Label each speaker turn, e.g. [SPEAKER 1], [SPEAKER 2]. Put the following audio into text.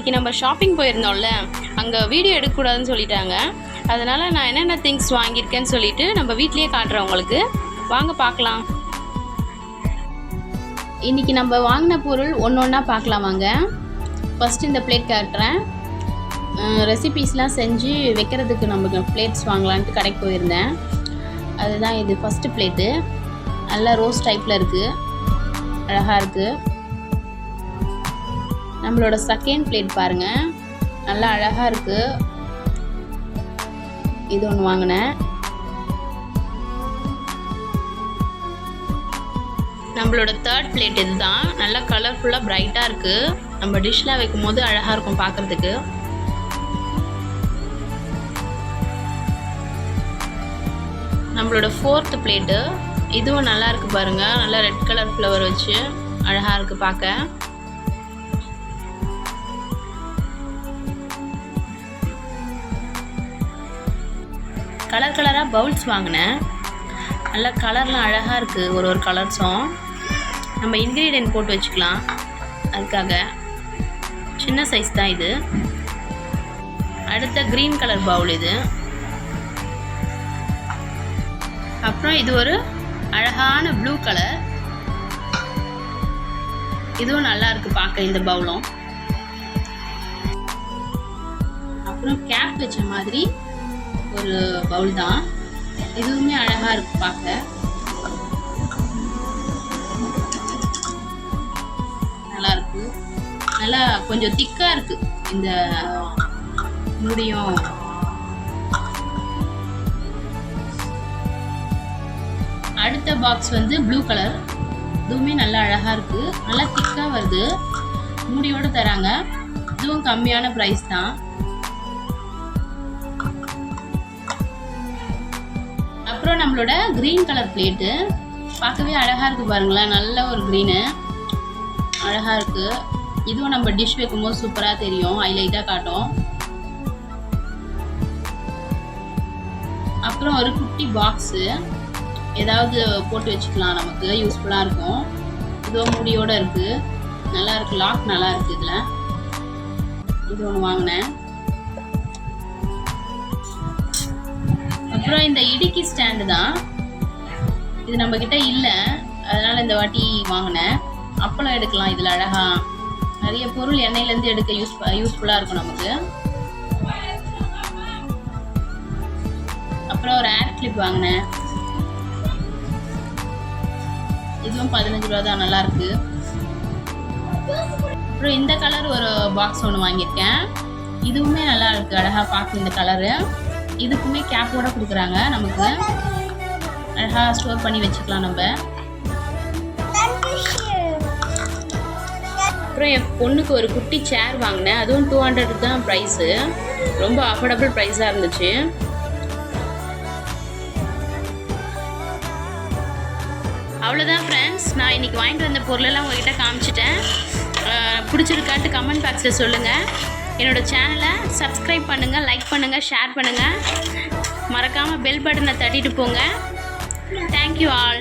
[SPEAKER 1] இன்றைக்கி நம்ம ஷாப்பிங் போயிருந்தோம்ல, அங்கே வீடியோ எடுக்கக்கூடாதுன்னு சொல்லிட்டாங்க. அதனால் நான் என்னென்ன திங்ஸ் வாங்கியிருக்கேன்னு சொல்லிவிட்டு நம்ம வீட்லேயே காட்டுறேன் உங்களுக்கு. வாங்க பார்க்கலாம். இன்றைக்கி நம்ம வாங்கின பொருள் ஒன்று ஒன்றா பார்க்கலாம் வாங்க. ஃபஸ்ட்டு இந்த பிளேட் காட்டுறேன். ரெசிபீஸ்லாம் செஞ்சு வைக்கிறதுக்கு நமக்கு பிளேட்ஸ் வாங்கலான்ட்டு கடைக்கு போயிருந்தேன். அதுதான் இது ஃபஸ்ட்டு பிளேட்டு. நல்லா ரோஸ் டைப்பில் இருக்குது, அழகாக இருக்குது. நம்மளோட செகண்ட் பிளேட் பாருங்கள், நல்லா அழகாக இருக்குது. இது ஒன்று வாங்கினேன். நம்மளோட தேர்ட் பிளேட் இது தான். நல்லா கலர்ஃபுல்லாக ப்ரைட்டாக இருக்குது. நம்ம டிஷ்லாம் வைக்கும் போது அழகாக இருக்கும் பார்க்குறதுக்கு. நம்மளோட ஃபோர்த்து பிளேட்டு, இதுவும் நல்லா இருக்குது பாருங்கள். நல்லா ரெட் கலர் ஃப்ளவர் வச்சு அழகாக இருக்குது பார்க்க. கலர் கலராக பவுல்ஸ் வாங்கினேன். நல்லா கலர்லாம் அழகாக இருக்குது. ஒரு கலர்ஸும் நம்ம இன்க்ரீடியன்ட் போட்டு வச்சுக்கலாம். அதுக்காக சின்ன சைஸ் தான் இது. அடுத்த க்ரீன் கலர் பவுல் இது. அப்புறம் இது ஒரு அழகான ப்ளூ கலர். இதுவும் நல்லா இருக்குது பார்க்க இந்த பவுலும். அப்புறம் கேப் வச்ச மாதிரி ஒரு பவுல் தான். இதுவுமே அழகாக இருக்குது பார்க்க. நல்லா இருக்கு. நல்லா கொஞ்சம் திக்காக இருக்குது இந்த முடியும். அடுத்த பாக்ஸ் வந்து ப்ளூ கலர். இதுவுமே நல்லா அழகாக இருக்குது. நல்லா திக்காக வருது. மூடியோடு தராங்க. இதுவும் கம்மியான ப்ரைஸ் தான். அப்புறம் நம்மளோட க்ரீன் கலர் பிளேட்டு பார்க்கவே அழகாக இருக்குது பாருங்களேன். நல்ல ஒரு க்ரீனு அழகாக இருக்குது. இதுவும் நம்ம டிஷ் வைக்கும்போது சூப்பராக தெரியும், ஹைலைட்டாக காட்டும். அப்புறம் ஒரு குட்டி பாக்ஸு, ஏதாவது போட்டு வச்சுக்கலாம், நமக்கு யூஸ்ஃபுல்லாக இருக்கும். இதுவும் மூடியோடு இருக்குது. நல்லா இருக்குது. லாக் நல்லா இருக்குது இதில். இது ஒன்று வாங்கினேன். அப்புறம் இந்த இடுக்கி ஸ்டாண்டு தான். இது நம்மக்கிட்ட இல்லை, அதனால் இந்த வாட்டி வாங்கினேன். அப்பளம் எடுக்கலாம் இதில் அழகாக. நிறைய பொருள் எண்ணெயிலேருந்து எடுக்க யூஸ்ஃபுல்லாக இருக்கும் நமக்கு. அப்புறம் ஒரு ஏர் கிளிப் வாங்கினேன். இதுவும் 15 ரூபா தான். நல்லாயிருக்கு. அப்புறம் இந்த கலர் ஒரு பாக்ஸ் ஒன்று வாங்கியிருக்கேன். இதுவுமே நல்லா இருக்குது, அழகாக பார்க்க இந்த கலரு. இதுக்குமே கேப்போட கொடுக்குறாங்க நமக்கு. அழகாக ஸ்டோர் பண்ணி வச்சுக்கலாம் நம்ம. அப்புறம் என் பொண்ணுக்கு ஒரு குட்டி சேர் வாங்கினேன். அதுவும் 200 தான் ப்ரைஸு. ரொம்ப அஃபோர்டபுள் ப்ரைஸாக இருந்துச்சு. அவ்வளோதான் ஃப்ரெண்ட்ஸ். நான் இன்றைக்கி வாங்கிட்டு வந்த பொருளெல்லாம் உங்கள்கிட்ட காமிச்சிட்டேன். பிடிச்சிருக்காட்டு கமெண்ட் பாக்ஸில் சொல்லுங்கள். என்னோடய சேனலை சப்ஸ்கிரைப் பண்ணுங்கள், லைக் பண்ணுங்கள், ஷேர் பண்ணுங்கள். மறக்காமல் பெல் பட்டனை தட்டிட்டு போங்க. Thank you all.